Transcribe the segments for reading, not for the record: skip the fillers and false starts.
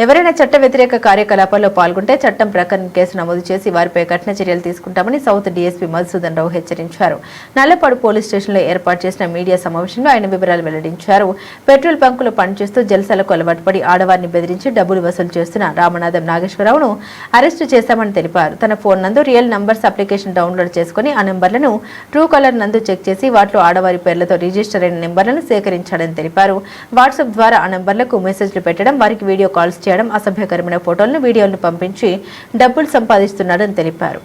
ఎవరైనా చట్ట వ్యతిరేక కార్యకలాపాల్లో పాల్గొంటే చట్టం ప్రకారం కేసు నమోదు చేసి వారిపై కఠిన చర్యలు తీసుకుంటామని సౌత్ డీఎస్పీ మధుసూదన్ రావు హెచ్చరించారు. నల్లపాడు పోలీస్ స్టేషన్లో ఏర్పాటు చేసిన మీడియా సమావేశంలో ఆయన వివరాలు వెల్లడించారు. పెట్రోల్ బంకులో పనిచేస్తూ జల్సాలకు అలవాటు పడి ఆడవారిని బెదిరించి డబ్బులు వసూలు చేస్తున్న రామనాథం నాగేశ్వరరావును అరెస్టు చేశామని తెలిపారు. తన ఫోన్ నందు రియల్ నంబర్స్ అప్లికేషన్ డౌన్లోడ్ చేసుకుని ఆ నెంబర్లను ట్రూ కాలర్ నందు చెక్ చేసి వాటిలో ఆడవారి పేర్లతో రిజిస్టర్ అయిన నెంబర్లను సేకరించాడని తెలిపారు. వాట్సాప్ ద్వారా ఆ నెంబర్లకు మెసేజ్లు పెట్టడం, వారికి వీడియో కాల్స్ చేయడం, అసభ్యకరమైన ఫోటోలను వీడియోలను పంపించి డబ్బులు సంపాదిస్తున్నాడని తెలిపారు.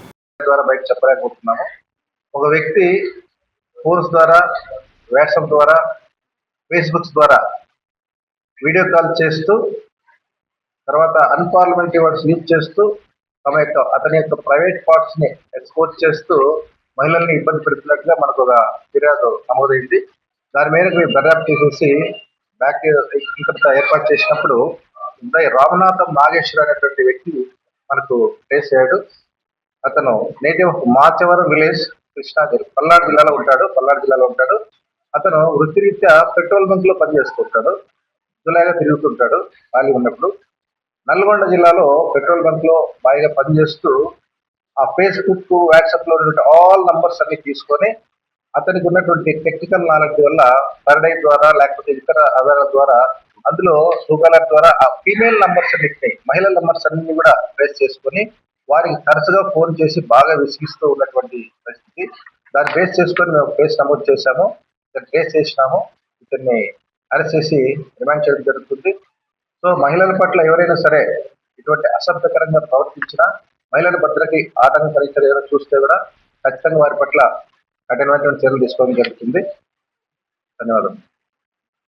ఒక వ్యక్తి ఫోన్స్ ద్వారా, వాట్సాప్ ద్వారా, ఫేస్బుక్ ద్వారా వీడియో కాల్ చేస్తూ తర్వాత అన్పార్లమెంటరీ వర్డ్స్ యూజ్ చేస్తూ అతని యొక్క ప్రైవేట్ పార్ట్స్ ని ఎక్స్పోజ్ చేస్తూ మహిళల్ని ఇబ్బంది పెడుతున్నట్టుగా మనకు ఒక ఫిర్యాదు నమోదైంది. దాని మేరకు దర్యాప్తు చేసేసి బ్యాక్ ఏర్పాటు చేసినప్పుడు రామనాథం నాగేశ్వర అనేటువంటి వ్యక్తి మనకు ట్రేస్ అయ్యాడు. అతను native of Machavaram village, Krishnagiri, Palnadu జిల్లాలో ఉంటాడు. అతను వృత్తిరీత్యా పెట్రోల్ బంక్ లో పనిచేస్తుంటాడు. జులాగా తిరుగుతుంటాడు ఖాళీ ఉన్నప్పుడు. నల్గొండ జిల్లాలో పెట్రోల్ బంక్ లో బాగా పనిచేస్తూ ఆ ఫేస్బుక్, వాట్సాప్ లో ఉన్నటువంటి ఆల్ నంబర్స్ అన్ని తీసుకొని అతనికి ఉన్నటువంటి టెక్నికల్ నాలెడ్జ్ వల్ల పర్డై ద్వారా లేకపోతే ఇతర ఆధారాల ద్వారా అందులో ట్రూకాలర్ ద్వారా ఆ ఫీమేల్ నంబర్స్ అన్నింటినీ, మహిళల నంబర్స్ అన్ని కూడా ట్రేస్ చేసుకుని వారికి తరచుగా ఫోన్ చేసి బాగా విసిగిస్తూ ఉన్నటువంటి పరిస్థితి. దాన్ని బేస్ చేసుకొని మేము కేసు నమోదు చేశాము. కేసు చేసినాము. ఇతన్ని అరెస్ట్ చేసి రిమాండ్ చేయడం జరుగుతుంది. సో మహిళల పట్ల ఎవరైనా సరే ఇటువంటి అసభ్యకరంగా ప్రవర్తించినా, మహిళల భద్రతకి ఆటంకం కలిగించే చూస్తే కూడా ఖచ్చితంగా వారి పట్ల కఠినమైనటువంటి చర్యలు తీసుకోవడం జరుగుతుంది. ధన్యవాదాలు.